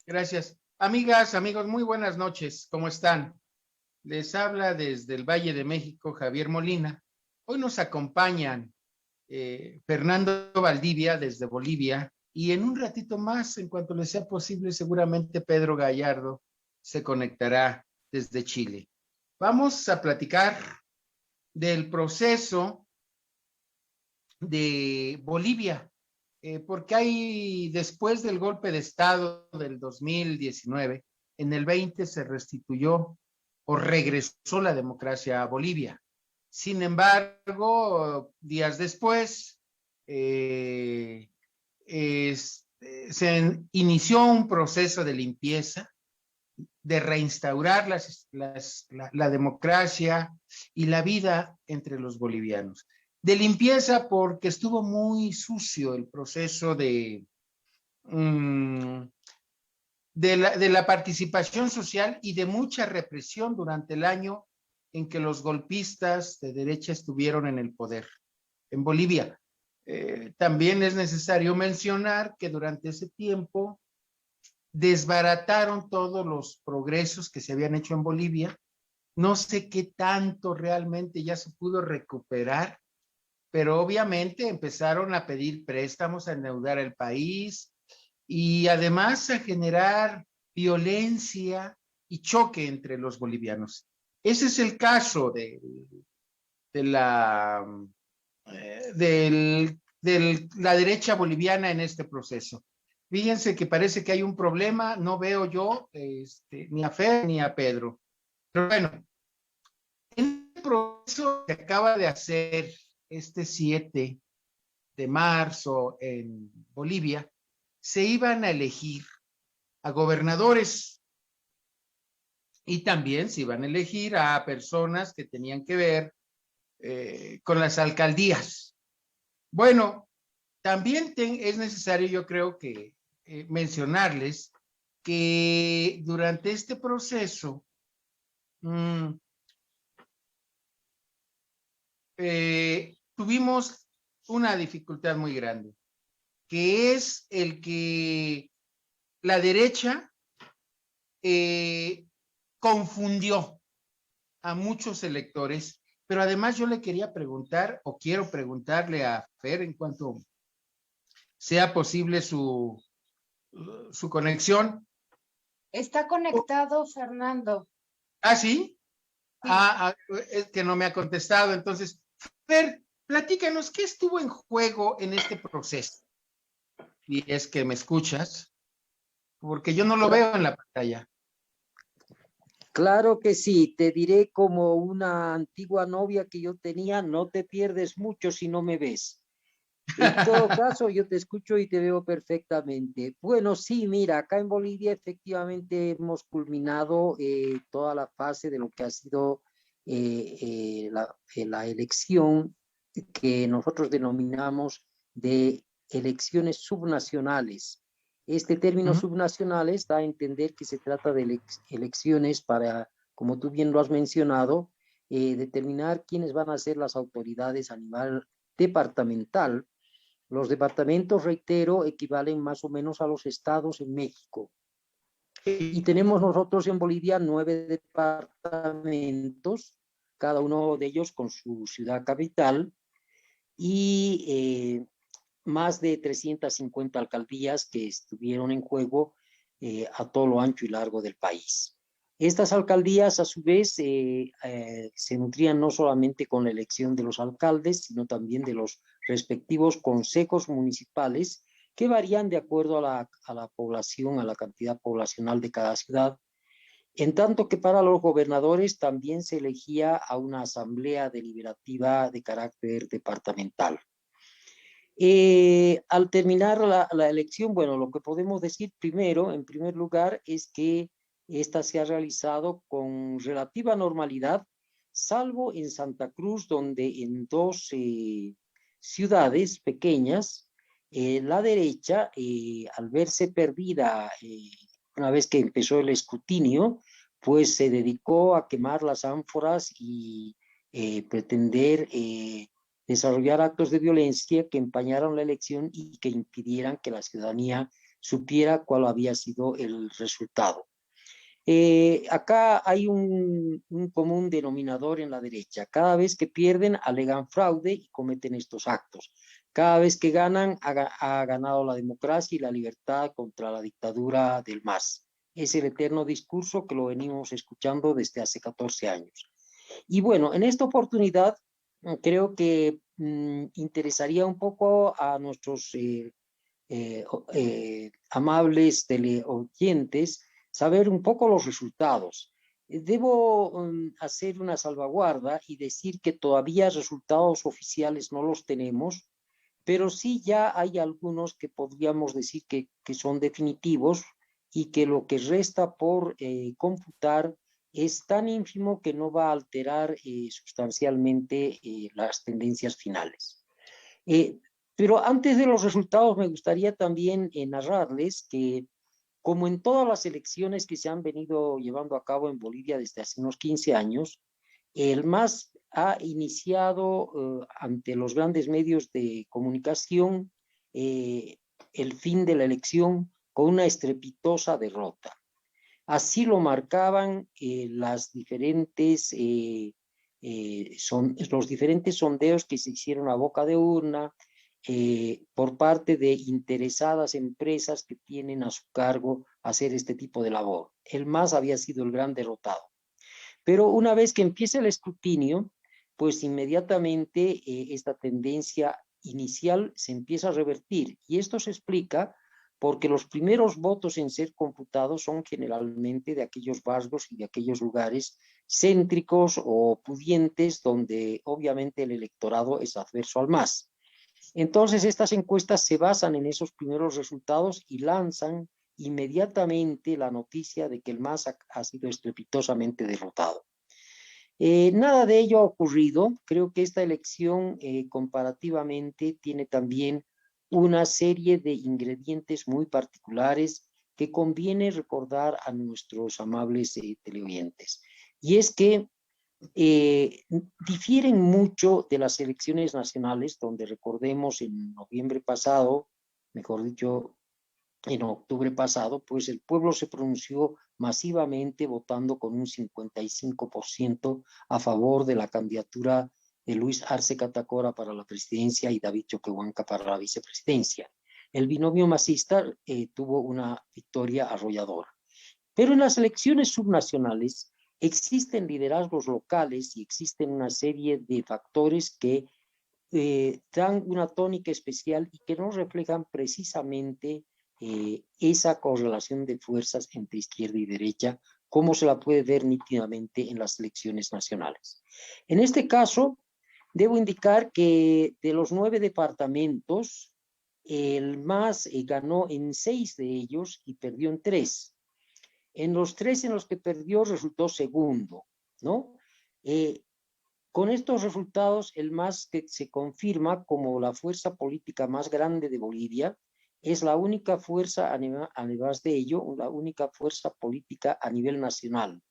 Gracias. Amigas, amigos, muy buenas noches. ¿Cómo están? Les habla desde el Valle de México Javier Molina. Hoy nos acompañan Fernando Valdivia desde Bolivia y en un ratito más, en cuanto les sea posible, seguramente Pedro Gallardo se conectará desde Chile. Vamos a platicar del proceso de Bolivia, porque hay, después del golpe de Estado del 2019, en el 20 se restituyó o regresó la democracia a Bolivia. Sin embargo, días después, se inició un proceso de limpieza, de reinstaurar la democracia y la vida entre los bolivianos. De limpieza porque estuvo muy sucio el proceso de la participación social y de mucha represión durante el año en que los golpistas de derecha estuvieron en el poder en Bolivia. También es necesario mencionar que durante ese tiempo desbarataron todos los progresos que se habían hecho en Bolivia. No sé qué tanto realmente ya se pudo recuperar, pero obviamente empezaron a pedir préstamos, a endeudar el país y además a generar violencia y choque entre los bolivianos. Ese es el caso de la, de la derecha boliviana en este proceso. Fíjense que parece que hay un problema, no veo yo ni a Fer ni a Pedro. Pero bueno, en el proceso que acaba de hacer este 7 de marzo en Bolivia, se iban a elegir a gobernadores y también se iban a elegir a personas que tenían que ver con las alcaldías. Bueno, también es necesario, yo creo que mencionarles que durante este proceso tuvimos una dificultad muy grande, que es el que la derecha confundió a muchos electores, pero además yo le quería preguntar, o quiero preguntarle a Fer, en cuanto sea posible su conexión. Está conectado, Fernando. ¿Ah, sí? Sí. Es que no me ha contestado. Entonces, Fer, platícanos, ¿qué estuvo en juego en este proceso? Y es que me escuchas, porque yo no lo veo en la pantalla. Claro que sí, te diré como una antigua novia que yo tenía, no te pierdes mucho si no me ves. En todo caso, yo te escucho y te veo perfectamente. Bueno, sí, mira, acá en Bolivia efectivamente hemos culminado toda la fase de lo que ha sido la elección que nosotros denominamos de elecciones subnacionales. Este término subnacionales da a entender que se trata de elecciones para, como tú bien lo has mencionado, determinar quiénes van a ser las autoridades a nivel departamental. Los departamentos, reitero, equivalen más o menos a los estados en México. Y tenemos nosotros en Bolivia 9 departamentos, cada uno de ellos con su ciudad capital, y más de 350 alcaldías que estuvieron en juego a todo lo ancho y largo del país. Estas alcaldías, a su vez, se nutrían no solamente con la elección de los alcaldes, sino también de los respectivos consejos municipales, que varían de acuerdo a la población, a la cantidad poblacional de cada ciudad. En tanto que para los gobernadores también se elegía a una asamblea deliberativa de carácter departamental. Al terminar la elección, bueno, lo que podemos decir primero, en primer lugar, es que esta se ha realizado con relativa normalidad, salvo en Santa Cruz, donde en dos ciudades pequeñas, la derecha, al verse perdida una vez que empezó el escrutinio, pues se dedicó a quemar las ánforas y pretender desarrollar actos de violencia que empañaron la elección y que impidieran que la ciudadanía supiera cuál había sido el resultado. Acá hay un común denominador en la derecha. Cada vez que pierden, alegan fraude y cometen estos actos. Cada vez que ganan, ha ganado la democracia y la libertad contra la dictadura del MAS. Es el eterno discurso que lo venimos escuchando desde hace 14 años. Y bueno, en esta oportunidad creo que interesaría un poco a nuestros amables teleoyentes saber un poco los resultados. Debo hacer una salvaguarda y decir que todavía resultados oficiales no los tenemos, pero sí ya hay algunos que podríamos decir que son definitivos y que lo que resta por computar es tan ínfimo que no va a alterar sustancialmente las tendencias finales. Pero antes de los resultados me gustaría también narrarles que, como en todas las elecciones que se han venido llevando a cabo en Bolivia desde hace unos 15 años, el MAS ha iniciado ante los grandes medios de comunicación el fin de la elección con una estrepitosa derrota. Así lo marcaban los diferentes sondeos que se hicieron a boca de urna por parte de interesadas empresas que tienen a su cargo hacer este tipo de labor. El MAS había sido el gran derrotado. Pero una vez que empieza el escrutinio, pues inmediatamente esta tendencia inicial se empieza a revertir. Y esto se explica porque los primeros votos en ser computados son generalmente de aquellos barrios y de aquellos lugares céntricos o pudientes donde obviamente el electorado es adverso al MAS. Entonces estas encuestas se basan en esos primeros resultados y lanzan inmediatamente la noticia de que el MAS ha sido estrepitosamente derrotado. Nada de ello ha ocurrido. Creo que esta elección comparativamente tiene también una serie de ingredientes muy particulares que conviene recordar a nuestros amables teleoyentes. Y es que difieren mucho de las elecciones nacionales, donde recordemos en noviembre pasado, mejor dicho, en octubre pasado, pues el pueblo se pronunció masivamente votando con un 55% a favor de la candidatura de Luis Arce Catacora para la presidencia y David Choquehuanca para la vicepresidencia. El binomio masista tuvo una victoria arrolladora. Pero en las elecciones subnacionales existen liderazgos locales y existen una serie de factores que dan una tónica especial y que no reflejan precisamente esa correlación de fuerzas entre izquierda y derecha, como se la puede ver nítidamente en las elecciones nacionales. En este caso, debo indicar que de los 9 departamentos, el MAS ganó en 6 de ellos y perdió en 3. En los 3 en los que perdió resultó segundo, ¿no? Con estos resultados, el MAS que se confirma como la fuerza política más grande de Bolivia, es la única fuerza, además de ello, la única fuerza política a nivel nacional.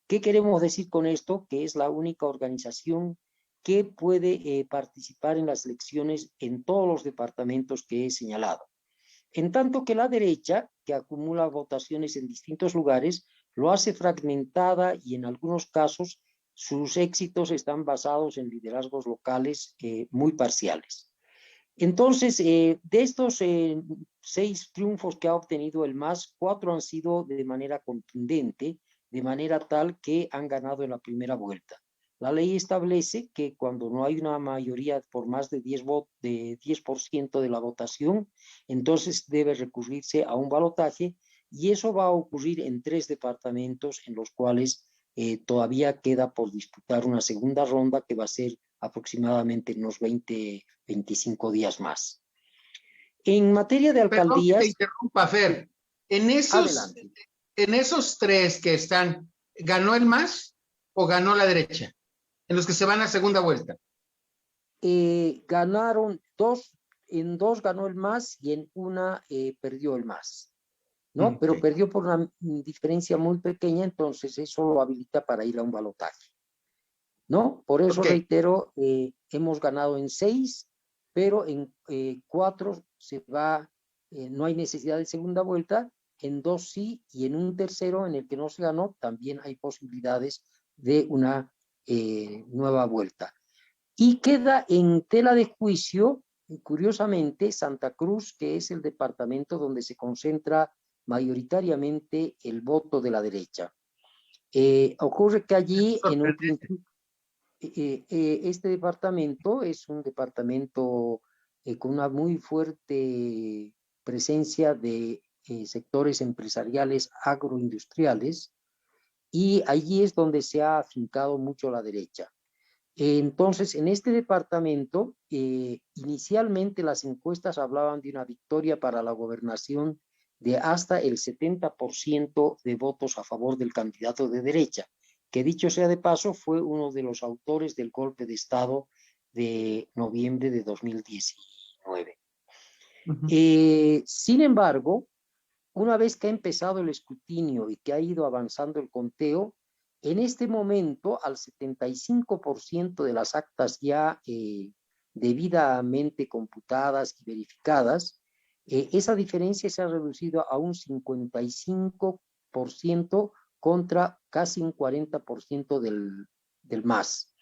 ¿Qué queremos decir con esto? Que es la única organización que puede participar en las elecciones en todos los departamentos que he señalado. En tanto que la derecha, que acumula votaciones en distintos lugares, lo hace fragmentada y en algunos casos sus éxitos están basados en liderazgos locales muy parciales. Entonces, de estos 6 triunfos que ha obtenido el MAS, 4 han sido de manera contundente, de manera tal que han ganado en la primera vuelta. La ley establece que cuando no hay una mayoría por más de 10% de la votación, entonces debe recurrirse a un balotaje y eso va a ocurrir en 3 departamentos en los cuales todavía queda por disputar una segunda ronda que va a ser aproximadamente unos 25 días más. En materia de alcaldías... Perdón que te interrumpa, Fer. En esos 3 que están, ¿ganó el MAS o ganó la derecha? En los que se van a segunda vuelta. Ganaron 2, en 2 ganó el MAS y en una perdió el MAS, ¿no? Okay. Pero perdió por una diferencia muy pequeña, entonces eso lo habilita para ir a un balotaje, ¿no? Por eso reitero, hemos ganado en 6, pero en 4 se va no hay necesidad de segunda vuelta, en dos sí, y en un tercero en el que no se ganó, también hay posibilidades de una nueva vuelta. Y queda en tela de juicio, curiosamente, Santa Cruz, que es el departamento donde se concentra mayoritariamente el voto de la derecha. Ocurre que allí, en un principio, este departamento es un departamento con una muy fuerte presencia de sectores empresariales agroindustriales, y allí es donde se ha afincado mucho la derecha. Entonces, en este departamento, inicialmente las encuestas hablaban de una victoria para la gobernación de hasta el 70% de votos a favor del candidato de derecha, que dicho sea de paso, fue uno de los autores del golpe de Estado de noviembre de 2019. Sin embargo, una vez que ha empezado el escrutinio y que ha ido avanzando el conteo, en este momento, al 75% de las actas ya debidamente computadas y verificadas, esa diferencia se ha reducido a un 55% contra casi un 40% del MAS.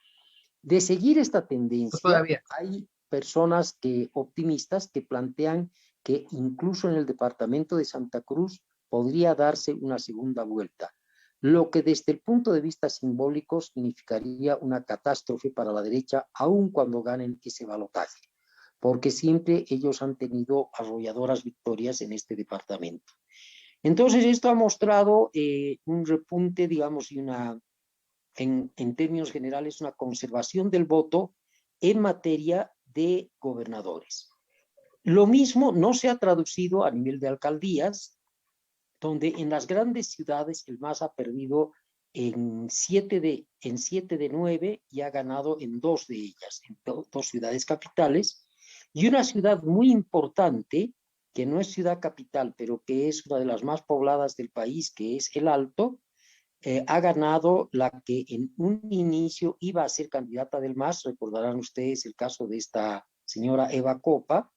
De seguir esta tendencia, Todavía. hay personas optimistas que plantean que incluso en el departamento de Santa Cruz podría darse una segunda vuelta, lo que desde el punto de vista simbólico significaría una catástrofe para la derecha, aun cuando ganen ese balotaje, porque siempre ellos han tenido arrolladoras victorias en este departamento. Entonces, esto ha mostrado un repunte, digamos, y en términos generales, una conservación del voto en materia de gobernadores. Lo mismo no se ha traducido a nivel de alcaldías, donde en las grandes ciudades el MAS ha perdido en 7 de 9 y ha ganado en 2 de ellas, en dos ciudades capitales, y una ciudad muy importante, que no es ciudad capital, pero que es una de las más pobladas del país, que es El Alto, ha ganado la que en un inicio iba a ser candidata del MAS. Recordarán ustedes el caso de esta señora Eva Copa,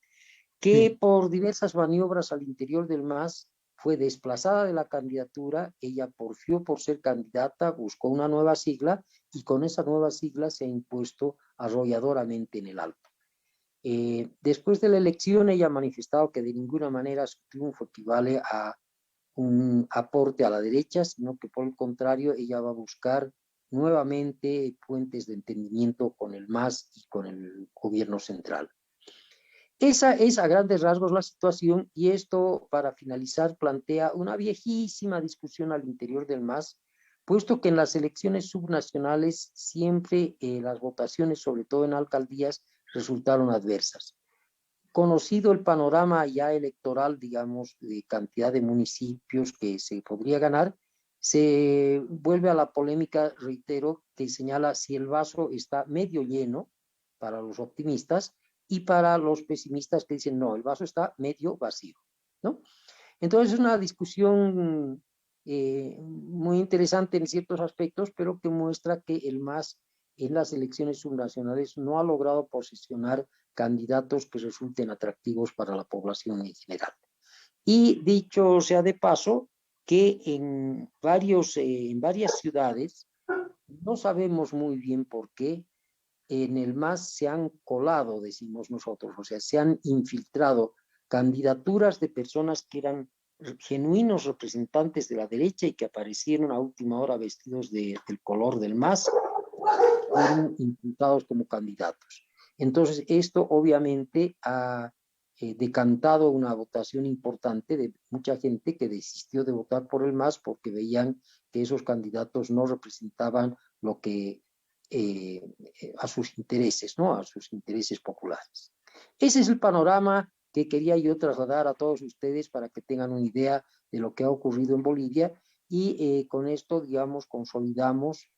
que por diversas maniobras al interior del MAS fue desplazada de la candidatura. Ella porfió por ser candidata, buscó una nueva sigla y con esa nueva sigla se ha impuesto arrolladoramente en El Alto. Después de la elección, ella ha manifestado que de ninguna manera su triunfo equivale a un aporte a la derecha, sino que por el contrario ella va a buscar nuevamente puentes de entendimiento con el MAS y con el gobierno central. Esa es a grandes rasgos la situación, y esto, para finalizar, plantea una viejísima discusión al interior del MAS, puesto que en las elecciones subnacionales siempre las votaciones, sobre todo en alcaldías, resultaron adversas. Conocido el panorama ya electoral, digamos, de cantidad de municipios que se podría ganar, se vuelve a la polémica, reitero, que señala si el vaso está medio lleno para los optimistas y para los pesimistas que dicen no, el vaso está medio vacío, ¿no? Entonces es una discusión muy interesante en ciertos aspectos, pero que muestra que el MAS en las elecciones subnacionales no ha logrado posicionar candidatos que resulten atractivos para la población en general. Y dicho sea de paso, que en varias ciudades, no sabemos muy bien por qué, en el MAS se han colado, decimos nosotros, o sea, se han infiltrado candidaturas de personas que eran genuinos representantes de la derecha y que aparecieron a última hora vestidos del color del MAS, fueron imputados como candidatos. Entonces, esto obviamente ha decantado una votación importante de mucha gente que desistió de votar por el MAS porque veían que esos candidatos no representaban lo que a sus intereses, ¿no? A sus intereses populares. Ese es el panorama que quería yo trasladar a todos ustedes para que tengan una idea de lo que ha ocurrido en Bolivia, y con esto, digamos, consolidamos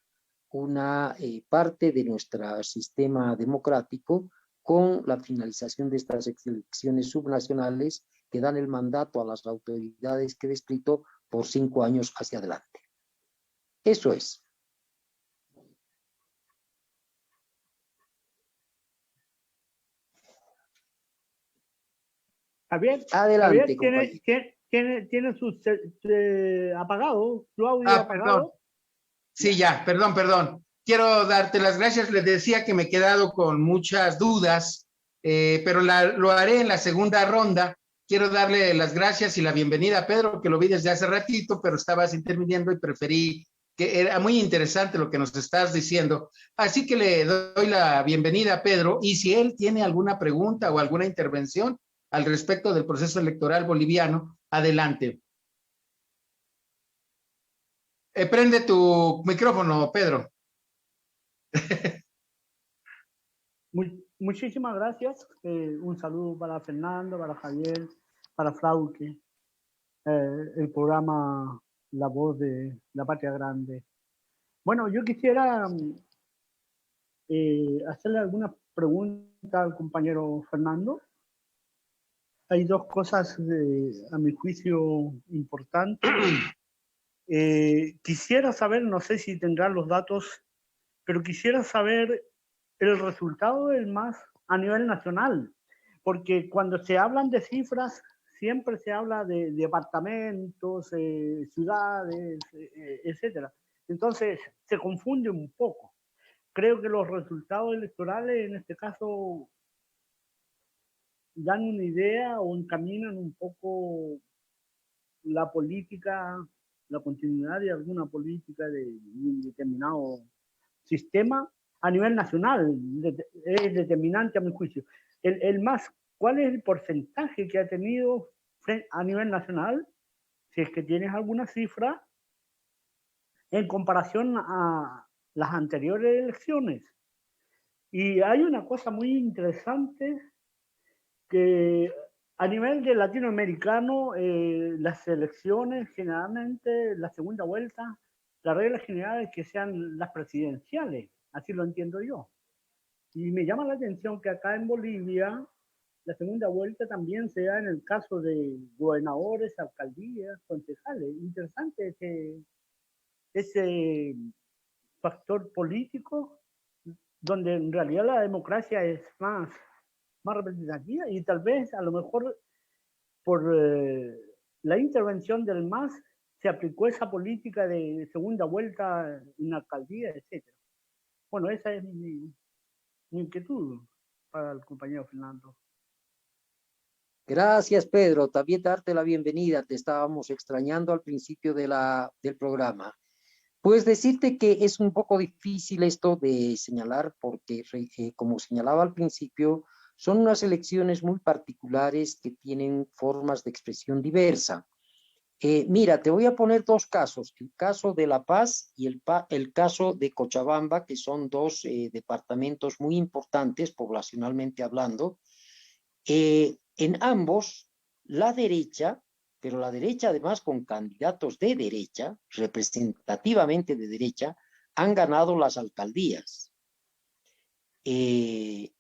una parte de nuestro sistema democrático con la finalización de estas elecciones subnacionales que dan el mandato a las autoridades que he descrito por 5 años hacia adelante. Eso es. Javier, Adelante, Javier, compañero. tiene su apagado, su audio Perdón. apagado. Sí, ya, perdón. Quiero darte las gracias. Les decía que me he quedado con muchas dudas, pero lo haré en la segunda ronda. Quiero darle las gracias y la bienvenida a Pedro, que lo vi desde hace ratito, pero estabas interviniendo y preferí, que era muy interesante lo que nos estás diciendo. Así que le doy la bienvenida a Pedro, y si él tiene alguna pregunta o alguna intervención al respecto del proceso electoral boliviano, adelante. Prende tu micrófono, Pedro. Muchísimas gracias. Un saludo para Fernando, para Javier, para Frauke, el programa La Voz de la Patria Grande. Bueno, yo quisiera hacerle alguna pregunta al compañero Fernando. Hay dos cosas, a mi juicio, importantes. Quisiera saber, no sé si tendrán los datos, pero quisiera saber el resultado del MAS a nivel nacional, porque cuando se hablan de cifras, siempre se habla de departamentos, ciudades, etcétera. Entonces, se confunde un poco. Creo que los resultados electorales, en este caso, dan una idea o encaminan un poco la política, la continuidad de alguna política de un determinado sistema a nivel nacional. Es determinante a mi juicio. El MAS, ¿cuál es el porcentaje que ha tenido a nivel nacional? Si es que tienes alguna cifra en comparación a las anteriores elecciones. Y hay una cosa muy interesante que a nivel de latinoamericano, las elecciones generalmente, la segunda vuelta, la regla general es que sean las presidenciales, así lo entiendo yo. Y me llama la atención que acá en Bolivia la segunda vuelta también se da en el caso de gobernadores, alcaldías, concejales. Interesante ese factor político donde en realidad la democracia es más representativa y tal vez a lo mejor por la intervención del MAS se aplicó esa política de segunda vuelta en alcaldía, etc. Bueno, esa es mi inquietud para el compañero Fernando. Gracias, Pedro. También darte la bienvenida. Te estábamos extrañando al principio del programa. Pues decirte que es un poco difícil esto de señalar porque, como señalaba al principio, son unas elecciones muy particulares que tienen formas de expresión diversa. Mira, te voy a poner dos casos, el caso de La Paz y el caso de Cochabamba, que son dos departamentos muy importantes poblacionalmente hablando. En ambos, la derecha, pero la derecha además con candidatos de derecha, representativamente de derecha, han ganado las alcaldías. Y,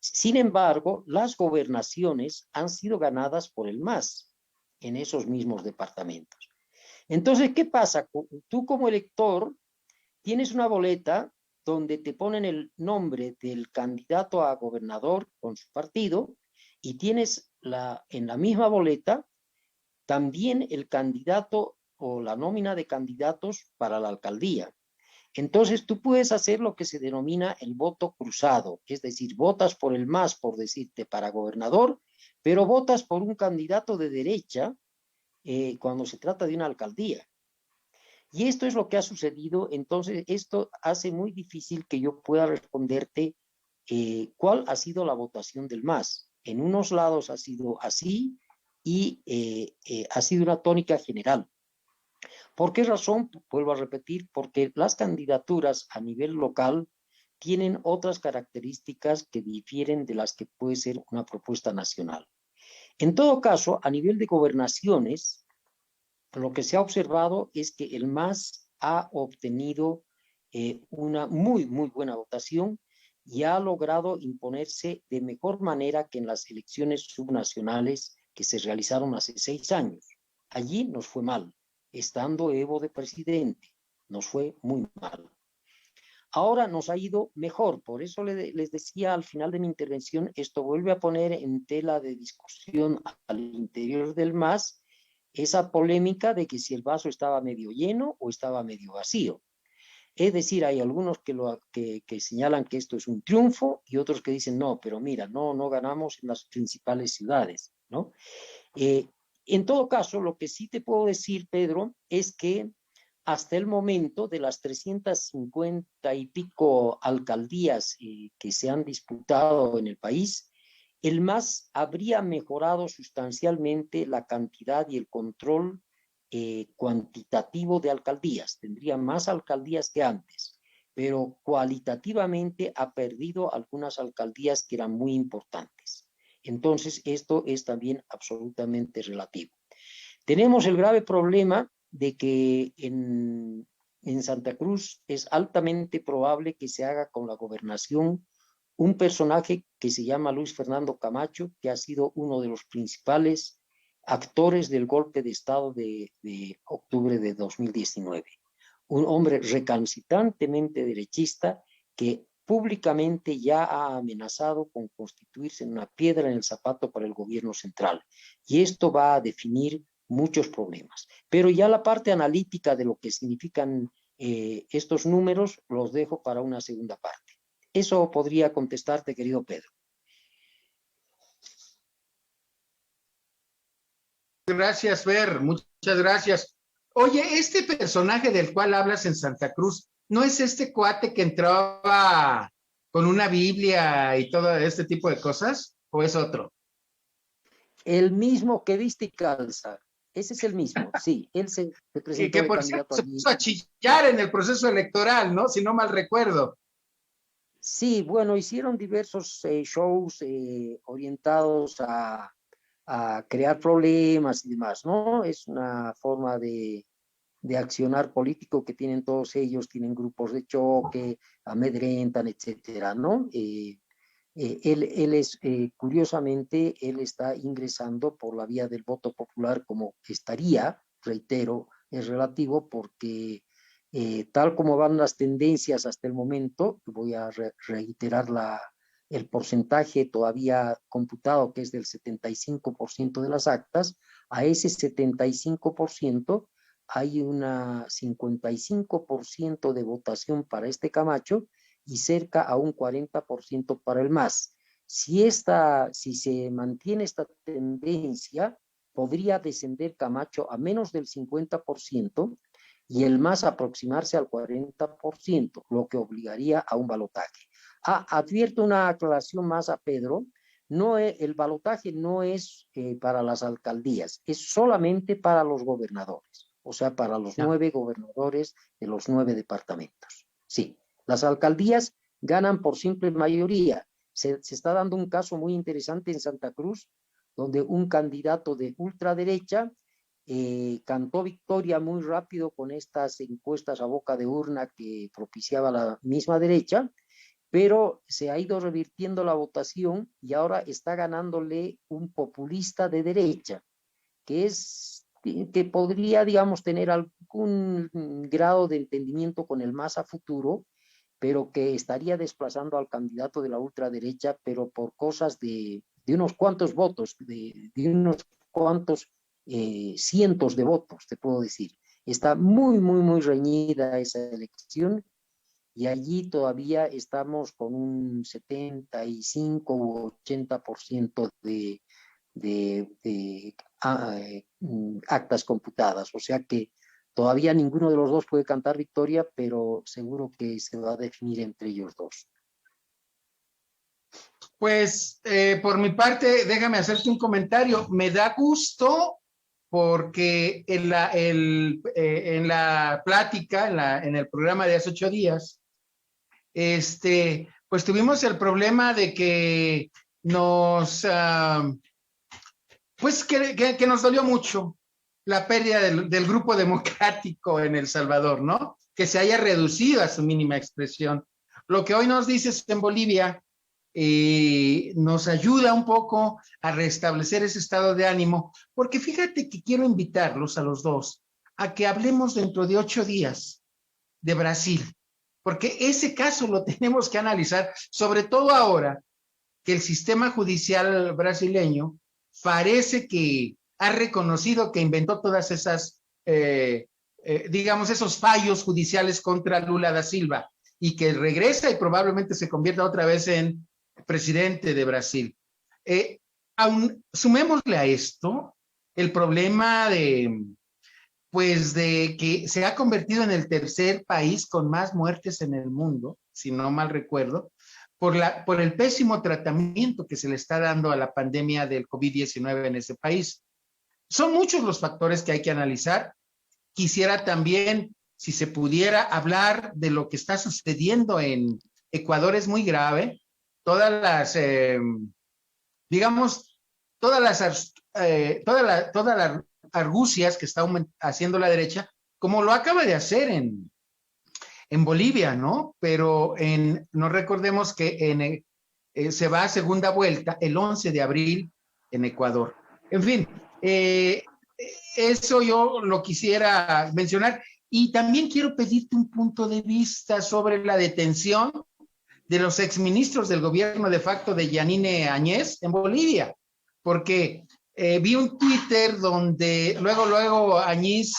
sin embargo, las gobernaciones han sido ganadas por el MAS en esos mismos departamentos. Entonces, ¿qué pasa? Tú como elector tienes una boleta donde te ponen el nombre del candidato a gobernador con su partido y tienes en la misma boleta también el candidato o la nómina de candidatos para la alcaldía. Entonces tú puedes hacer lo que se denomina el voto cruzado, es decir, votas por el MAS, por decirte, para gobernador, pero votas por un candidato de derecha cuando se trata de una alcaldía. Y esto es lo que ha sucedido, entonces esto hace muy difícil que yo pueda responderte cuál ha sido la votación del MAS. En unos lados ha sido así y ha sido una tónica general. ¿Por qué razón? Vuelvo a repetir, porque las candidaturas a nivel local tienen otras características que difieren de las que puede ser una propuesta nacional. En todo caso, a nivel de gobernaciones, lo que se ha observado es que el MAS ha obtenido una muy buena votación y ha logrado imponerse de mejor manera que en las elecciones subnacionales que se realizaron hace 6 años. Allí nos fue mal, estando Evo de presidente, nos fue muy mal. Ahora nos ha ido mejor, por eso les decía al final de mi intervención, esto vuelve a poner en tela de discusión al interior del MAS esa polémica de que si el vaso estaba medio lleno o estaba medio vacío. Es decir, hay algunos que señalan que esto es un triunfo y otros que dicen, no, pero mira, no ganamos en las principales ciudades, ¿no? En todo caso, lo que sí te puedo decir, Pedro, es que hasta el momento de las 350 y pico alcaldías que se han disputado en el país, el MAS habría mejorado sustancialmente la cantidad y el control cuantitativo de alcaldías. Tendría más alcaldías que antes, pero cualitativamente ha perdido algunas alcaldías que eran muy importantes. Entonces, esto es también absolutamente relativo. Tenemos el grave problema de que en Santa Cruz es altamente probable que se haga con la gobernación un personaje que se llama Luis Fernando Camacho, que ha sido uno de los principales actores del golpe de Estado de octubre de 2019. Un hombre recalcitrantemente derechista que públicamente ya ha amenazado con constituirse en una piedra en el zapato para el gobierno central. Y esto va a definir muchos problemas. Pero ya la parte analítica de lo que significan estos números los dejo para una segunda parte. Eso podría contestarte, querido Pedro. Gracias, Fer, muchas gracias. Oye, este personaje del cual hablas en Santa Cruz, ¿no es este cuate que entraba con una Biblia y todo este tipo de cosas? ¿O es otro? El mismo que viste y calza. Ese es el mismo, sí. Él se presentó Y que de por candidato cierto se allí. puso a chillar en el proceso electoral, ¿no? Si no mal recuerdo. Sí, bueno, hicieron diversos shows orientados a crear problemas y demás, ¿no? Es una forma de accionar político que tienen todos ellos, tienen grupos de choque, amedrentan, etcétera, ¿no? Él es, curiosamente, él está ingresando por la vía del voto popular como estaría, reitero, es relativo porque tal como van las tendencias hasta el momento, voy a reiterar el porcentaje todavía computado que es del 75% de las actas, a ese 75% hay una 55% de votación para este Camacho y cerca a un 40% para el MAS. Si se mantiene esta tendencia, podría descender Camacho a menos del 50% y el MAS aproximarse al 40%, lo que obligaría a un balotaje. Advierto una aclaración más a Pedro, el balotaje no es para las alcaldías, es solamente para los gobernadores, o sea, para los 9 gobernadores de los 9 departamentos. Sí, las alcaldías ganan por simple mayoría. Se está dando un caso muy interesante en Santa Cruz, donde un candidato de ultraderecha cantó victoria muy rápido con estas encuestas a boca de urna que propiciaba la misma derecha, pero se ha ido revirtiendo la votación y ahora está ganándole un populista de derecha, que podría, digamos, tener algún grado de entendimiento con el MAS a futuro, pero que estaría desplazando al candidato de la ultraderecha, pero por cosas de unos cuantos votos, de unos cuantos cientos de votos, te puedo decir. Está muy, muy, muy reñida esa elección y allí todavía estamos con un 75 u 80% de actas computadas, o sea que todavía ninguno de los dos puede cantar victoria, pero seguro que se va a definir entre ellos dos. Pues por mi parte, déjame hacerte un comentario. Me da gusto porque en la plática, en el programa de hace 8 días, pues tuvimos el problema de que pues que nos dolió mucho la pérdida del grupo democrático en El Salvador, ¿no? Que se haya reducido a su mínima expresión. Lo que hoy nos dices en Bolivia nos ayuda un poco a restablecer ese estado de ánimo, porque fíjate que quiero invitarlos a los dos a que hablemos dentro de 8 días de Brasil, porque ese caso lo tenemos que analizar, sobre todo ahora que el sistema judicial brasileño parece que ha reconocido que inventó todas esas, digamos, esos fallos judiciales contra Lula da Silva y que regresa y probablemente se convierta otra vez en presidente de Brasil. Sumémosle a esto el problema pues de que se ha convertido en el tercer país con más muertes en el mundo, si no mal recuerdo, por el pésimo tratamiento que se le está dando a la pandemia del COVID-19 en ese país. Son muchos los factores que hay que analizar. Quisiera también, si se pudiera hablar de lo que está sucediendo en Ecuador, es muy grave. Todas las, digamos, todas las argucias que está haciendo la derecha, como lo acaba de hacer en Bolivia, ¿no? Pero no recordemos que se va a segunda vuelta el 11 de abril en Ecuador. En fin, eso yo lo quisiera mencionar. Y también quiero pedirte un punto de vista sobre la detención de los exministros del gobierno de facto de Yanine Áñez en Bolivia, porque vi un Twitter donde luego Áñez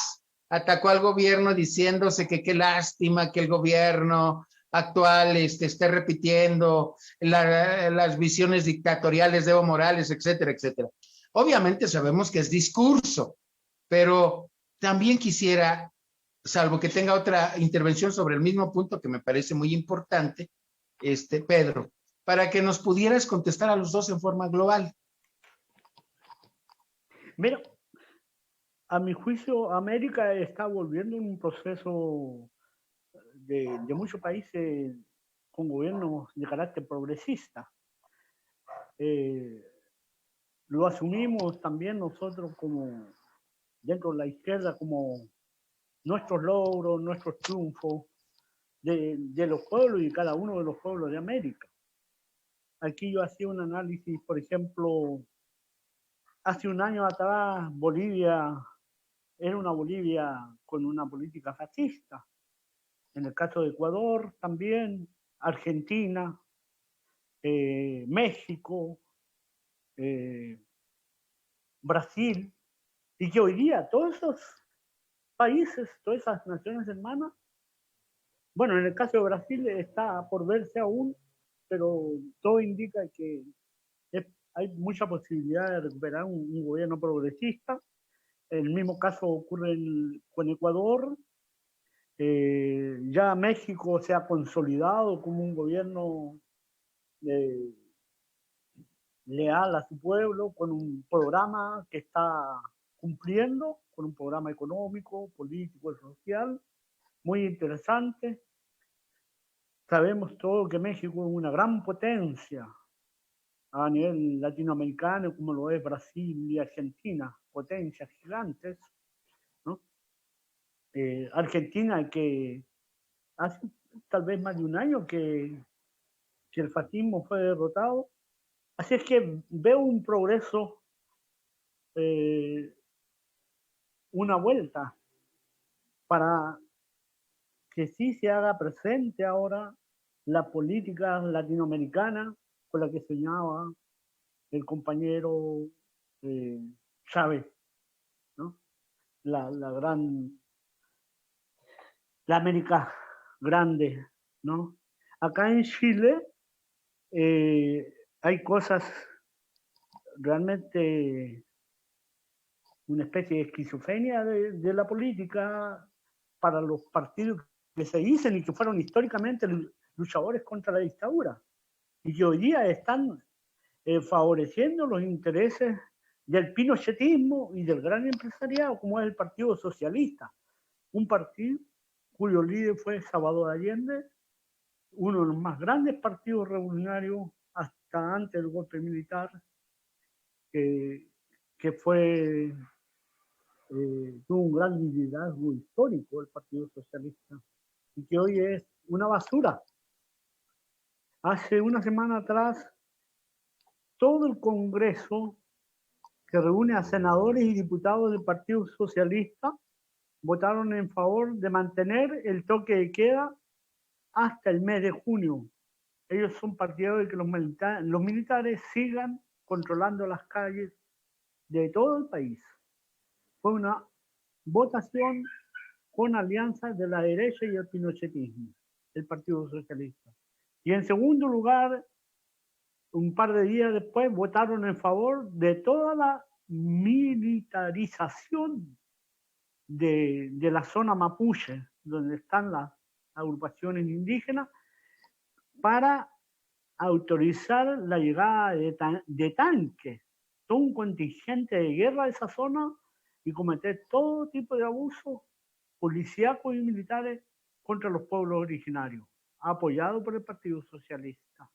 atacó al gobierno diciéndose que qué lástima que el gobierno actual esté repitiendo las visiones dictatoriales de Evo Morales, etcétera, etcétera. Obviamente sabemos que es discurso, pero también quisiera, salvo que tenga otra intervención sobre el mismo punto que me parece muy importante, Pedro, para que nos pudieras contestar a los dos en forma global. Mira, a mi juicio, América está volviendo en un proceso de muchos países con gobiernos de carácter progresista. Lo asumimos también nosotros como dentro de la izquierda como nuestros logros, nuestros triunfos de los pueblos y cada uno de los pueblos de América. Aquí yo hacía un análisis, por ejemplo, hace un año atrás Bolivia era una Bolivia con una política fascista. En el caso de Ecuador también, Argentina, México, Brasil, y que hoy día todos esos países, todas esas naciones hermanas, bueno, en el caso de Brasil está por verse aún, pero todo indica que hay mucha posibilidad de recuperar un gobierno progresista. El mismo caso ocurre con Ecuador. Ya México se ha consolidado como un gobierno leal a su pueblo, con un programa que está cumpliendo, con un programa económico, político y social muy interesante. Sabemos todo que México es una gran potencia a nivel latinoamericano, como lo es Brasil y Argentina, potencias gigantes, ¿no? Argentina, que hace tal vez más de un año que el fascismo fue derrotado. Así es que veo un progreso, una vuelta para que sí se haga presente ahora la política latinoamericana con la que soñaba el compañero Chávez, ¿no? La América grande, ¿no? Acá en Chile hay cosas realmente, una especie de esquizofrenia de la política para los partidos que se dicen y que fueron históricamente luchadores contra la dictadura y que hoy día están favoreciendo los intereses del pinochetismo y del gran empresariado, como es el Partido Socialista, un partido cuyo líder fue Salvador Allende, uno de los más grandes partidos revolucionarios hasta antes del golpe militar, que fue, tuvo un gran liderazgo histórico el Partido Socialista y que hoy es una basura. Hace una semana atrás, todo el Congreso que reúne a senadores y diputados del Partido Socialista votaron en favor de mantener el toque de queda hasta el mes de junio. Ellos son partidarios de que los militares sigan controlando las calles de todo el país. Fue una votación con alianzas de la derecha y el pinochetismo, el Partido Socialista. Y en segundo lugar, un par de días después, votaron en favor de toda la militarización de la zona mapuche, donde están las agrupaciones indígenas, para autorizar la llegada de tanques, todo un contingente de guerra a esa zona y cometer todo tipo de abusos policíacos y militares contra los pueblos originarios, apoyado por el Partido Socialista.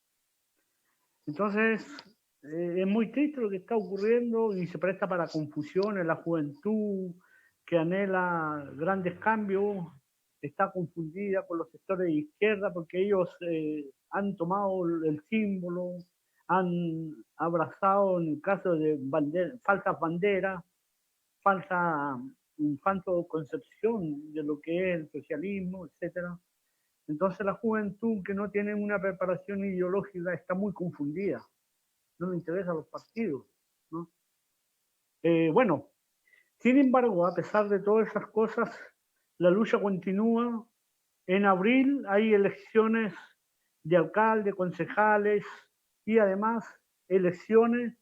Entonces, es muy triste lo que está ocurriendo y se presta para confusiones. La juventud que anhela grandes cambios está confundida con los sectores de izquierda porque ellos han tomado el símbolo, han abrazado, en el caso de falsas banderas, falsa concepción de lo que es el socialismo, etc. Entonces la juventud que no tiene una preparación ideológica está muy confundida, no le interesan los partidos, ¿no? Bueno, sin embargo, a pesar de todas esas cosas, la lucha continúa. En abril hay elecciones de alcalde, concejales y además elecciones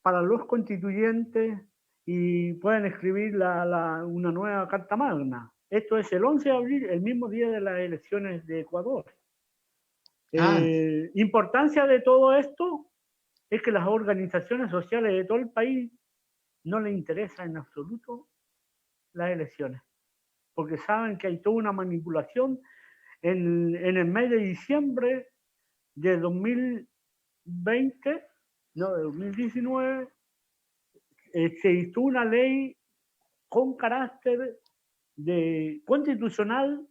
para los constituyentes y pueden escribir una nueva Carta Magna. Esto es el 11 de abril, el mismo día de las elecciones de Ecuador. Importancia de todo esto es que las organizaciones sociales de todo el país no les interesa en absoluto las elecciones, porque saben que hay toda una manipulación. En el mes de diciembre de 2020, no, de 2019, se dictó una ley con carácter constitucional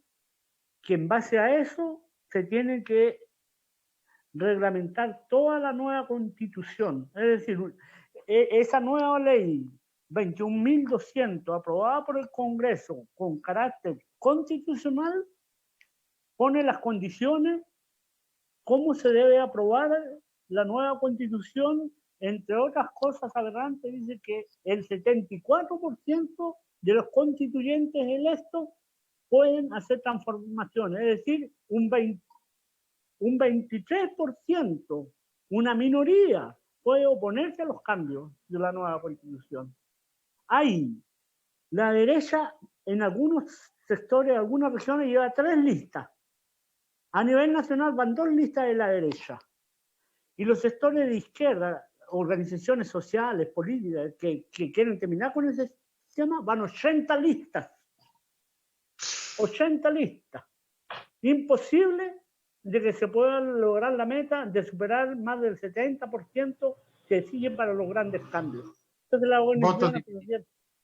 que en base a eso se tiene que reglamentar toda la nueva constitución. Es decir, esa nueva ley 21.200 aprobada por el Congreso con carácter constitucional pone las condiciones, cómo se debe aprobar la nueva constitución. Entre otras cosas aberrantes, dice que el 74% de los constituyentes electos pueden hacer transformaciones, es decir, un 23%, una minoría, puede oponerse a los cambios de la nueva constitución. Hay la derecha en algunos sectores, algunas regiones lleva 3 listas. A nivel nacional van 2 listas de la derecha. Y los sectores de izquierda, organizaciones sociales, políticas, que quieren terminar con ese sistema, van 80 listas. 80 listas. Imposible de que se pueda lograr la meta de superar más del 70% que exigen para los grandes cambios. Entonces las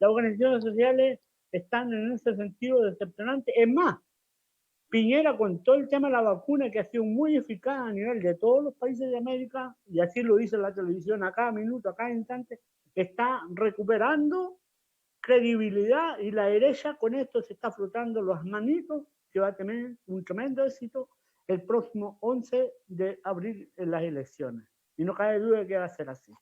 organizaciones sociales están en ese sentido decepcionante. Es más, Piñera, con todo el tema de la vacuna, que ha sido muy eficaz a nivel de todos los países de América, y así lo dice la televisión a cada minuto, a cada instante, está recuperando credibilidad y la derecha con esto se está frotando los manitos, que va a tener un tremendo éxito el próximo 11 de abril en las elecciones. Y no cabe duda de que va a ser así.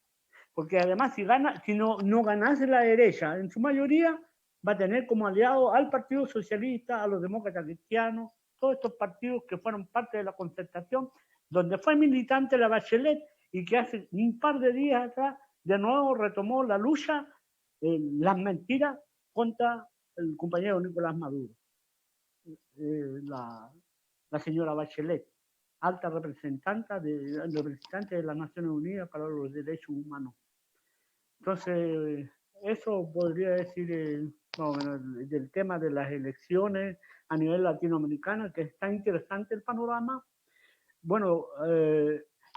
Porque además, si no ganase la derecha, en su mayoría, va a tener como aliado al Partido Socialista, a los demócratas cristianos, todos estos partidos que fueron parte de la concertación, donde fue militante la Bachelet y que hace un par de días atrás de nuevo retomó la lucha, las mentiras contra el compañero Nicolás Maduro, la señora Bachelet, alta representante de las Naciones Unidas para los Derechos Humanos. Entonces, eso podría decir del tema de las elecciones a nivel latinoamericano, que está interesante el panorama. Bueno,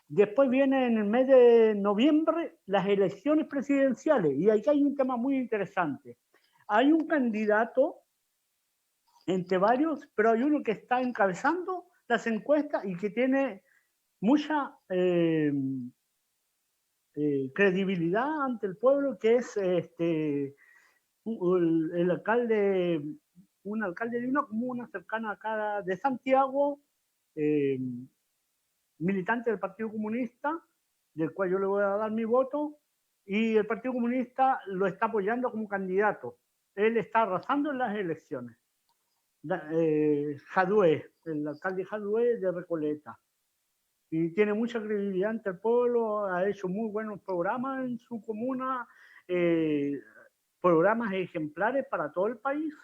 después viene en el mes de noviembre las elecciones presidenciales, y aquí hay un tema muy interesante. Hay un candidato entre varios, pero hay uno que está encabezando las encuestas y que tiene mucha credibilidad ante el pueblo, que es el alcalde, un alcalde de una comuna cercana acá de Santiago, militante del Partido Comunista, del cual yo le voy a dar mi voto, y el Partido Comunista lo está apoyando como candidato. Él está arrasando en las elecciones. Jadue, el alcalde Jadue de Recoleta. Y tiene mucha credibilidad ante el pueblo, ha hecho muy buenos programas en su comuna, programas ejemplares para todo el país,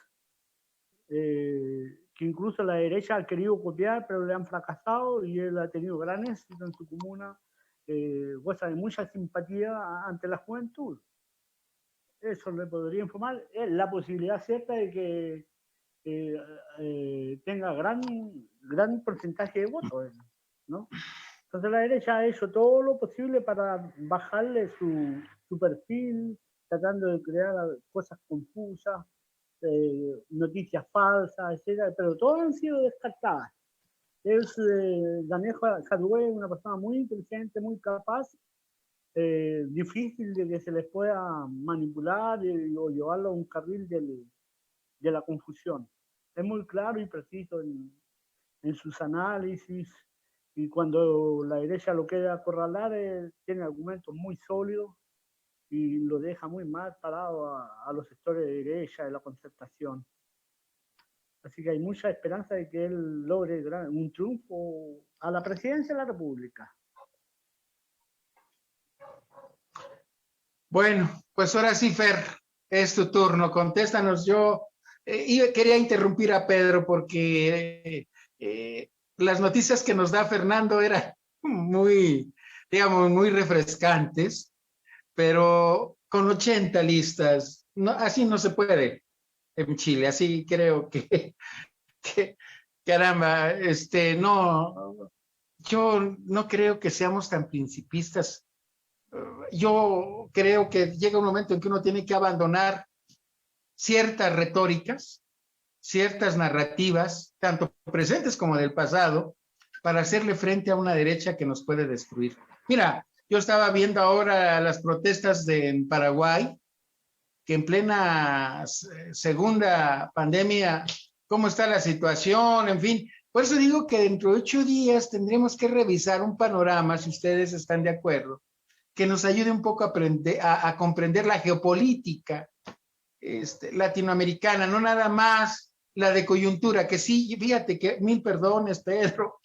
que incluso la derecha ha querido copiar, pero le han fracasado y él ha tenido gran éxito en su comuna, goza de mucha simpatía ante la juventud. Eso le podría informar. La posibilidad cierta de que tenga gran porcentaje de votos, ¿no? Entonces la derecha ha hecho todo lo posible para bajarle su perfil, tratando de crear cosas confusas, noticias falsas, etcétera, pero todas han sido descartadas. Daniel Jadue es una persona muy inteligente, muy capaz, difícil de que se les pueda manipular o llevarlo a un carril de la confusión. Es muy claro y preciso en sus análisis, y cuando la derecha lo quiere acorralar, tiene argumentos muy sólidos y lo deja muy mal parado a los sectores de derecha, de la concertación. Así que hay mucha esperanza de que él logre un triunfo a la presidencia de la República. Bueno, pues ahora sí, Fer, es tu turno. Contéstanos. Yo quería interrumpir a Pedro porque las noticias que nos da Fernando eran muy, digamos, muy refrescantes, pero con 80 listas, no, así no se puede en Chile. Así creo que caramba, no, yo no creo que seamos tan principistas. Yo creo que llega un momento en que uno tiene que abandonar ciertas retóricas, ciertas narrativas, tanto presentes como del pasado, para hacerle frente a una derecha que nos puede destruir. Mira, yo estaba viendo ahora las protestas en Paraguay, que en plena segunda pandemia, cómo está la situación, en fin. Por eso digo que dentro de 8 días tendremos que revisar un panorama, si ustedes están de acuerdo, que nos ayude un poco a comprender la geopolítica latinoamericana, no nada más la de coyuntura, que sí, fíjate que 1000 perdones, Pedro,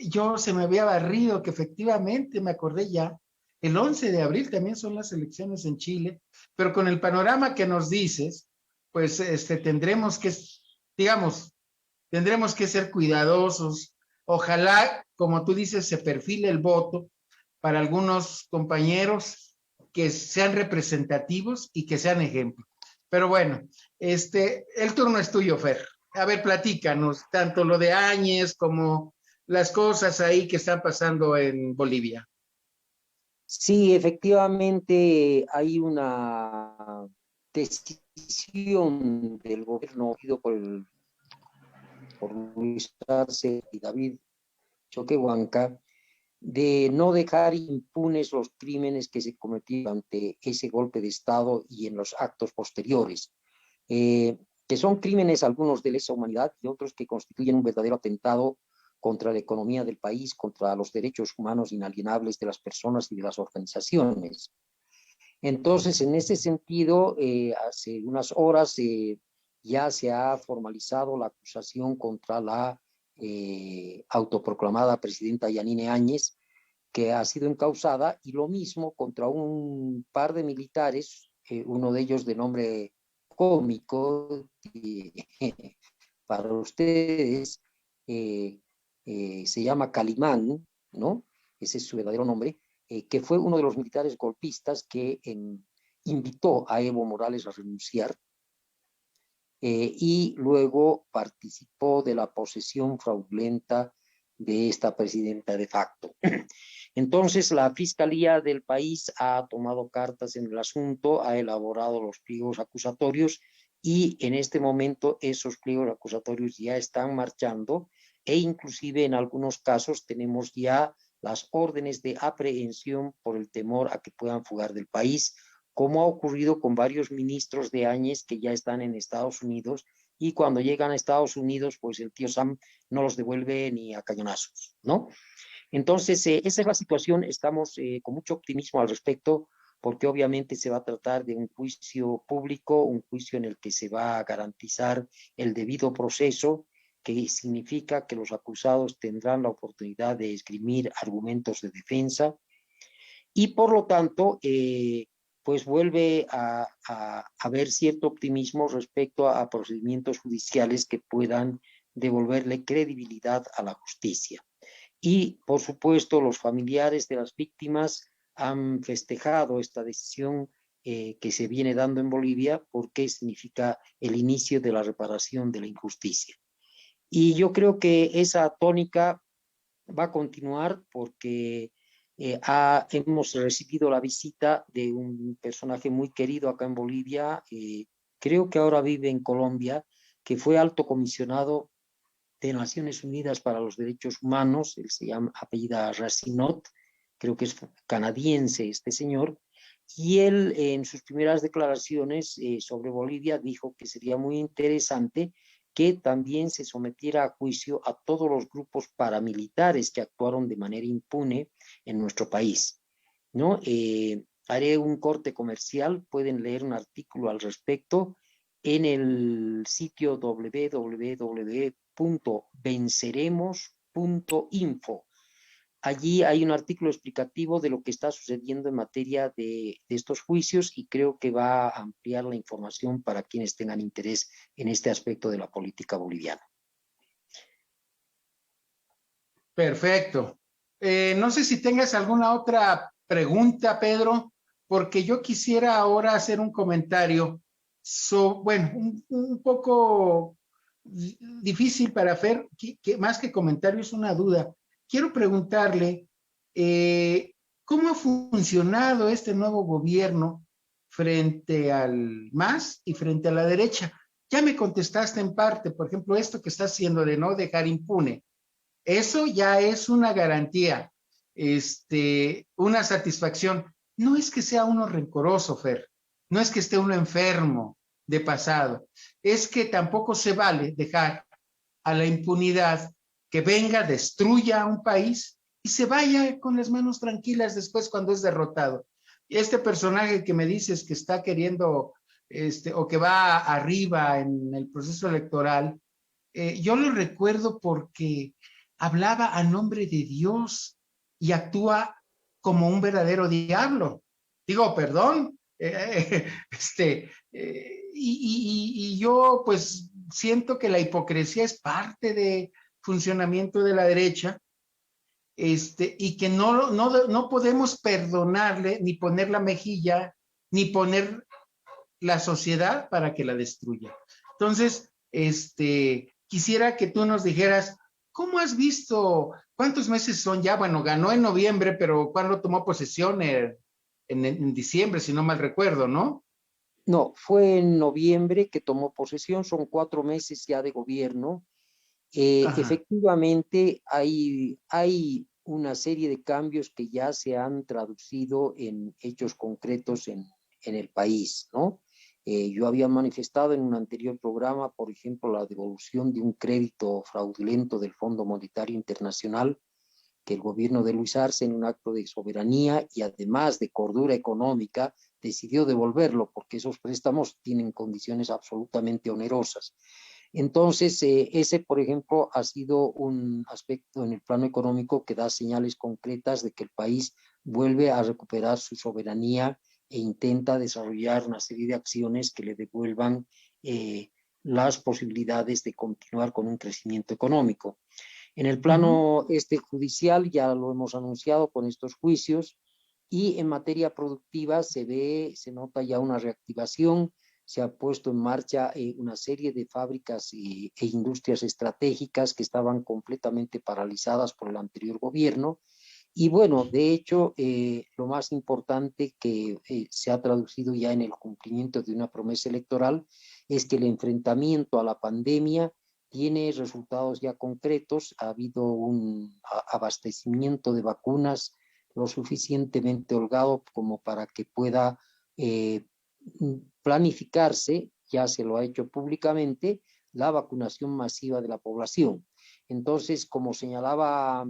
yo se me había barrido que efectivamente me acordé ya, el 11 de abril también son las elecciones en Chile, pero con el panorama que nos dices, pues tendremos que, digamos, tendremos que ser cuidadosos. Ojalá, como tú dices, se perfile el voto para algunos compañeros que sean representativos y que sean ejemplo. Pero bueno, el turno es tuyo, Fer. A ver, platícanos, tanto lo de Áñez como las cosas ahí que están pasando en Bolivia. Sí, efectivamente hay una decisión del gobierno por Luis Arce y David Choquehuanca de no dejar impunes los crímenes que se cometieron ante ese golpe de Estado y en los actos posteriores, que son crímenes algunos de lesa humanidad y otros que constituyen un verdadero atentado contra la economía del país, contra los derechos humanos inalienables de las personas y de las organizaciones. Entonces, en ese sentido, hace unas horas ya se ha formalizado la acusación contra la autoproclamada presidenta Yanine Áñez, que ha sido encausada, y lo mismo contra un par de militares, uno de ellos de nombre cómico, para ustedes, se llama Calimán, ¿no? Ese es su verdadero nombre, que fue uno de los militares golpistas que invitó a Evo Morales a renunciar, y luego participó de la posesión fraudulenta de esta presidenta de facto. Entonces, la Fiscalía del país ha tomado cartas en el asunto, ha elaborado los pliegos acusatorios y en este momento esos pliegos acusatorios ya están marchando e inclusive en algunos casos tenemos ya las órdenes de aprehensión por el temor a que puedan fugar del país, como ha ocurrido con varios ministros de Áñez que ya están en Estados Unidos y cuando llegan a Estados Unidos, pues el tío Sam no los devuelve ni a cañonazos, ¿no? Entonces, esa es la situación, estamos con mucho optimismo al respecto, porque obviamente se va a tratar de un juicio público, un juicio en el que se va a garantizar el debido proceso, que significa que los acusados tendrán la oportunidad de esgrimir argumentos de defensa y por lo tanto, pues vuelve a haber cierto optimismo respecto a procedimientos judiciales que puedan devolverle credibilidad a la justicia. Y, por supuesto, los familiares de las víctimas han festejado esta decisión que se viene dando en Bolivia porque significa el inicio de la reparación de la injusticia. Y yo creo que esa tónica va a continuar porque hemos recibido la visita de un personaje muy querido acá en Bolivia, creo que ahora vive en Colombia, que fue alto comisionado de Naciones Unidas para los Derechos Humanos, él se llama, apellida Racinot, creo que es canadiense este señor, y él en sus primeras declaraciones sobre Bolivia dijo que sería muy interesante que también se sometiera a juicio a todos los grupos paramilitares que actuaron de manera impune en nuestro país, ¿no? Haré un corte comercial, pueden leer un artículo al respecto en el sitio www.venceremos.info. Allí hay un artículo explicativo de lo que está sucediendo en materia de estos juicios y creo que va a ampliar la información para quienes tengan interés en este aspecto de la política boliviana. Perfecto. No sé si tengas alguna otra pregunta, Pedro, porque yo quisiera ahora hacer un comentario, bueno, un poco difícil para hacer, que más que comentario es una duda. Quiero preguntarle, ¿cómo ha funcionado este nuevo gobierno frente al MAS y frente a la derecha? Ya me contestaste en parte, por ejemplo, esto que está haciendo de no dejar impune. Eso ya es una garantía, una satisfacción. No es que sea uno rencoroso, Fer, no es que esté uno enfermo de pasado, es que tampoco se vale dejar a la impunidad que venga, destruya a un país y se vaya con las manos tranquilas después cuando es derrotado. Y este personaje que me dices que está queriendo, o que va arriba en el proceso electoral, yo lo recuerdo porque hablaba a nombre de Dios y actúa como un verdadero diablo. Digo, perdón, y yo pues siento que la hipocresía es parte de funcionamiento de la derecha, y que no podemos perdonarle ni poner la mejilla, ni poner la sociedad para que la destruya. Entonces, quisiera que tú nos dijeras, ¿cómo has visto? ¿Cuántos meses son ya? Bueno, ganó en noviembre, pero ¿cuándo tomó posesión? En diciembre, si no mal recuerdo, ¿no? No, fue en noviembre que tomó posesión, son 4 meses ya de gobierno. Efectivamente, hay una serie de cambios que ya se han traducido en hechos concretos en el país, ¿no? Yo había manifestado en un anterior programa, por ejemplo, la devolución de un crédito fraudulento del Fondo Monetario Internacional, que el gobierno de Luis Arce, en un acto de soberanía y además de cordura económica, decidió devolverlo porque esos préstamos tienen condiciones absolutamente onerosas. Entonces, ese, por ejemplo, ha sido un aspecto en el plano económico que da señales concretas de que el país vuelve a recuperar su soberanía e intenta desarrollar una serie de acciones que le devuelvan las posibilidades de continuar con un crecimiento económico. En el plano judicial ya lo hemos anunciado con estos juicios y en materia productiva se nota ya una reactivación, se ha puesto en marcha una serie de fábricas e industrias estratégicas que estaban completamente paralizadas por el anterior gobierno. Y bueno, de hecho, lo más importante que se ha traducido ya en el cumplimiento de una promesa electoral es que el enfrentamiento a la pandemia tiene resultados ya concretos. Ha habido un abastecimiento de vacunas lo suficientemente holgado como para que pueda planificarse, ya se lo ha hecho públicamente, la vacunación masiva de la población. Entonces, como señalaba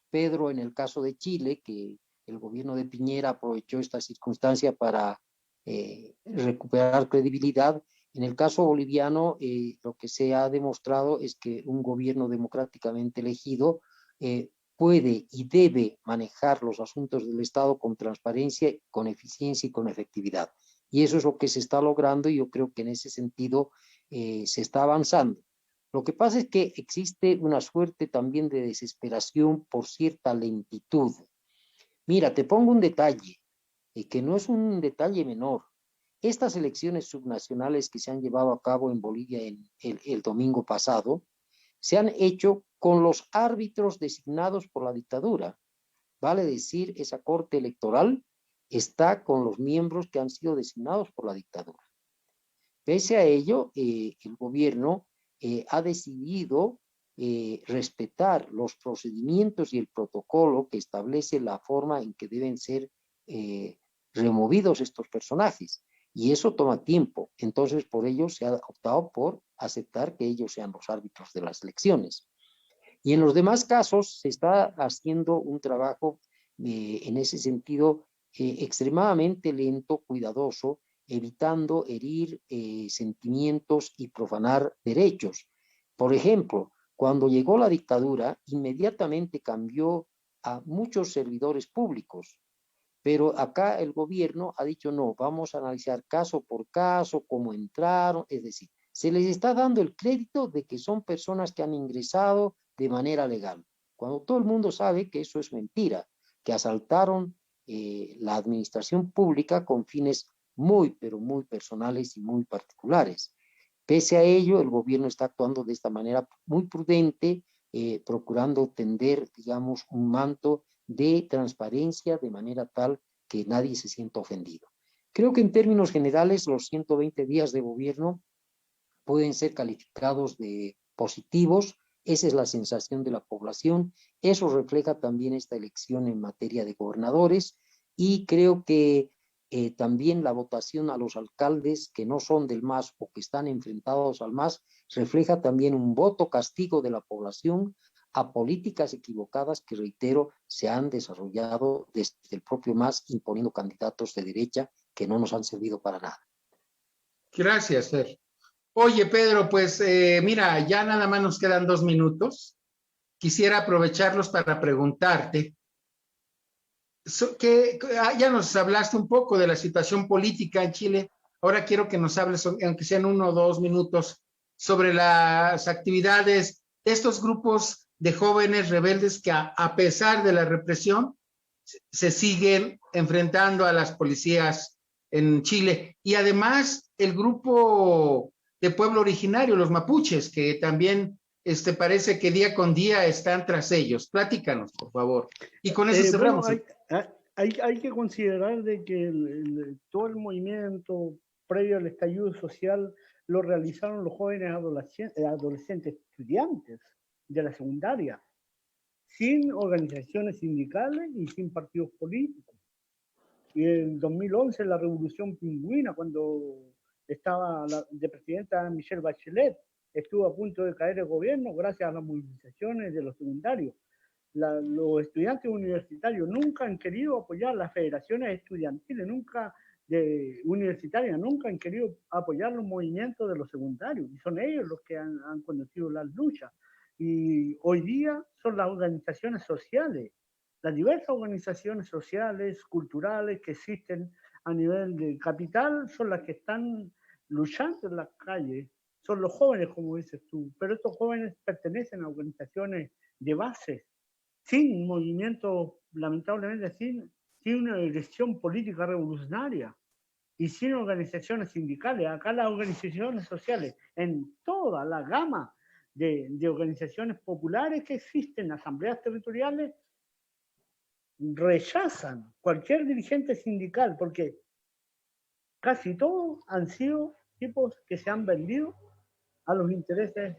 Pedro en el caso de Chile, que el gobierno de Piñera aprovechó esta circunstancia para recuperar credibilidad, en el caso boliviano lo que se ha demostrado es que un gobierno democráticamente elegido puede y debe manejar los asuntos del Estado con transparencia, con eficiencia y con efectividad. Y eso es lo que se está logrando y yo creo que en ese sentido se está avanzando. Lo que pasa es que existe una suerte también de desesperación por cierta lentitud. Mira, te pongo un detalle, que no es un detalle menor. Estas elecciones subnacionales que se han llevado a cabo en Bolivia el domingo pasado, se han hecho con los árbitros designados por la dictadura. Vale decir, esa corte electoral está con los miembros que han sido designados por la dictadura. Pese a ello, el gobierno ha decidido respetar los procedimientos y el protocolo que establece la forma en que deben ser removidos estos personajes. Y eso toma tiempo. Entonces, por ello se ha optado por aceptar que ellos sean los árbitros de las elecciones. Y en los demás casos se está haciendo un trabajo en ese sentido extremadamente lento, cuidadoso, evitando herir sentimientos y profanar derechos. Por ejemplo, cuando llegó la dictadura, inmediatamente cambió a muchos servidores públicos, pero acá el gobierno ha dicho no, vamos a analizar caso por caso, cómo entraron, es decir, se les está dando el crédito de que son personas que han ingresado de manera legal, cuando todo el mundo sabe que eso es mentira, que asaltaron la administración pública con fines muy, pero muy personales y muy particulares. Pese a ello, el gobierno está actuando de esta manera muy prudente, procurando tender, digamos, un manto de transparencia de manera tal que nadie se sienta ofendido. Creo que en términos generales los 120 días de gobierno pueden ser calificados de positivos. Esa es la sensación de la población. Eso refleja también esta elección en materia de gobernadores y creo que también la votación a los alcaldes que no son del MAS o que están enfrentados al MAS refleja también un voto castigo de la población a políticas equivocadas que, reitero, se han desarrollado desde el propio MAS imponiendo candidatos de derecha que no nos han servido para nada. Gracias, Fer. Oye, Pedro, pues mira, ya nada más nos quedan 2 minutos. Quisiera aprovecharlos para preguntarte, ya nos hablaste un poco de la situación política en Chile. Ahora quiero que nos hables, aunque sean 1 o 2 minutos, sobre las actividades de estos grupos de jóvenes rebeldes que a pesar de la represión se siguen enfrentando a las policías en Chile. Y además el grupo de pueblo originario, los mapuches, que también parece que día con día están tras ellos. Platícanos, por favor. Y con eso cerramos. Bueno, hay que considerar de que todo el movimiento previo al estallido social lo realizaron los jóvenes adolescentes estudiantes de la secundaria, sin organizaciones sindicales y sin partidos políticos. Y en 2011 la Revolución Pingüina, cuando estaba de presidenta Michelle Bachelet, estuvo a punto de caer el gobierno gracias a las movilizaciones de los secundarios. Los estudiantes universitarios nunca han querido apoyar las federaciones estudiantiles, universitarias, nunca han querido apoyar los movimientos de los secundarios, y son ellos los que han conducido las luchas. Y hoy día son las organizaciones sociales, las diversas organizaciones sociales, culturales que existen a nivel de capital, son las que están luchando en las calles. Son los jóvenes, como dices tú, pero estos jóvenes pertenecen a organizaciones de base, sin movimiento, lamentablemente, sin una dirección política revolucionaria y sin organizaciones sindicales. Acá las organizaciones sociales, en toda la gama de organizaciones populares que existen, asambleas territoriales, rechazan cualquier dirigente sindical, porque casi todos han sido tipos que se han vendido a los intereses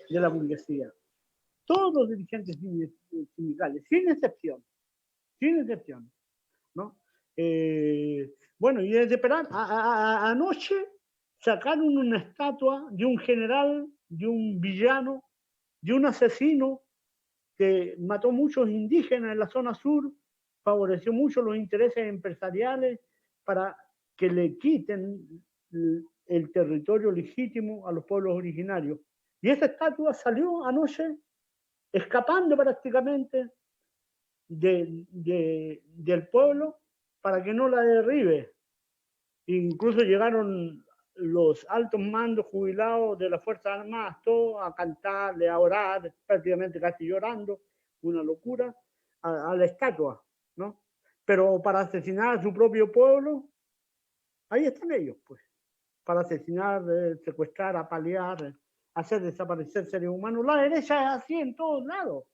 de la burguesía. Todos los dirigentes sindicales, sin excepción, ¿no? Bueno, y desde anoche sacaron una estatua de un general de un villano, de un asesino que mató muchos indígenas en la zona sur, favoreció mucho los intereses empresariales para que le quiten el territorio legítimo a los pueblos originarios. Y esta estatua salió anoche escapando prácticamente del pueblo para que no la derribe. Incluso llegaron los altos mandos jubilados de las Fuerzas Armadas, todos a cantarle, a orar, prácticamente casi llorando, una locura, a la estatua, ¿no? Pero para asesinar a su propio pueblo, ahí están ellos, pues, para asesinar, secuestrar, apalear, hacer desaparecer seres humanos. La derecha es así en todos lados.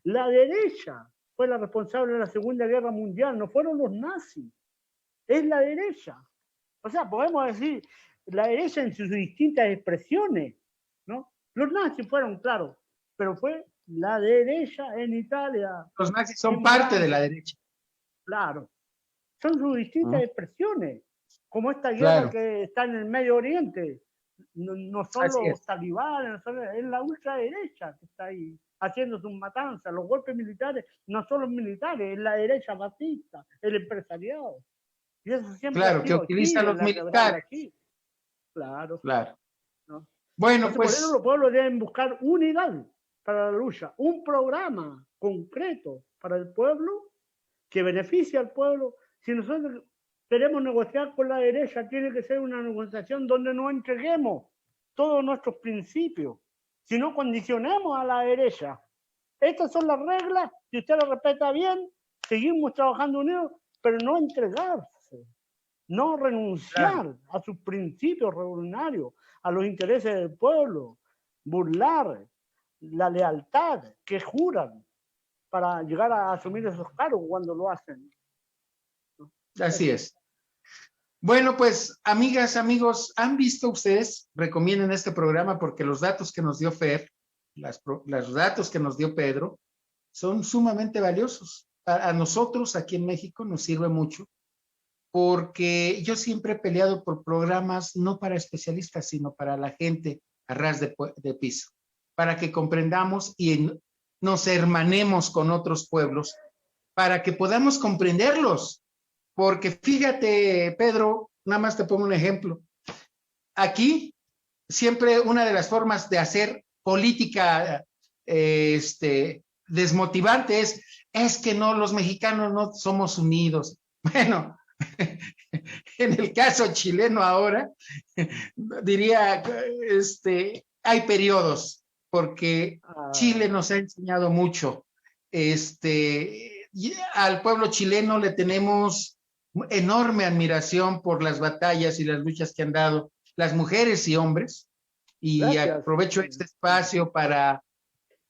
La derecha fue la responsable de la Segunda Guerra Mundial, no fueron los nazis, es la derecha. O sea, podemos decir la derecha en sus distintas expresiones, ¿no? Los nazis fueron, claro, pero fue la derecha en Italia. Los nazis son parte de la derecha. Claro, son sus distintas expresiones, como esta guerra que está en el Medio Oriente. No son los talibanes, es la ultraderecha que está ahí haciendo sus matanzas. Los golpes militares no son los militares, es la derecha fascista, el empresariado. Y eso siempre que utiliza a los militares. Claro. ¿No? Bueno, entonces, pues. Por eso los pueblos deben buscar unidad para la lucha, un programa concreto para el pueblo que beneficie al pueblo. Si nosotros queremos negociar con la derecha, tiene que ser una negociación donde no entreguemos todos nuestros principios, sino condicionemos a la derecha. Estas son las reglas, si usted las respeta bien, seguimos trabajando unidos, pero no entregarse, no renunciar a sus principios revolucionarios, a los intereses del pueblo, burlar la lealtad que juran para llegar a asumir esos cargos cuando lo hacen. Así es. Bueno, pues, amigas, amigos, ¿han visto ustedes? Recomienden este programa porque los datos que nos dio Fer, los datos que nos dio Pedro, son sumamente valiosos. A nosotros aquí en México nos sirve mucho porque yo siempre he peleado por programas no para especialistas, sino para la gente a ras de piso, para que comprendamos y nos hermanemos con otros pueblos, para que podamos comprenderlos. Porque fíjate, Pedro, nada más te pongo un ejemplo. Aquí, siempre una de las formas de hacer política desmotivante es que no, los mexicanos no somos unidos. Bueno, en el caso chileno ahora, diría, hay periodos, porque Chile nos ha enseñado mucho. Al pueblo chileno le tenemos enorme admiración por las batallas y las luchas que han dado las mujeres y hombres. Y gracias. Aprovecho este espacio para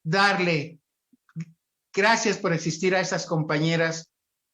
darle gracias por existir a esas compañeras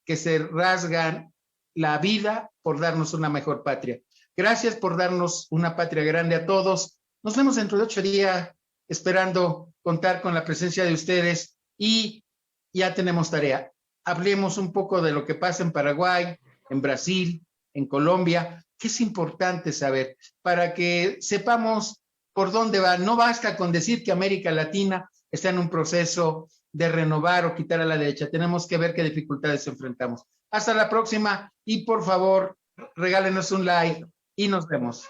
que se rasgan la vida por darnos una mejor patria. Gracias por darnos una patria grande a todos. Nos vemos dentro de 8 días, esperando contar con la presencia de ustedes y ya tenemos tarea. Hablemos un poco de lo que pasa en Paraguay, en Brasil, en Colombia, que es importante saber para que sepamos por dónde va. No basta con decir que América Latina está en un proceso de renovar o quitar a la derecha. Tenemos que ver qué dificultades enfrentamos. Hasta la próxima y por favor, regálenos un like y nos vemos.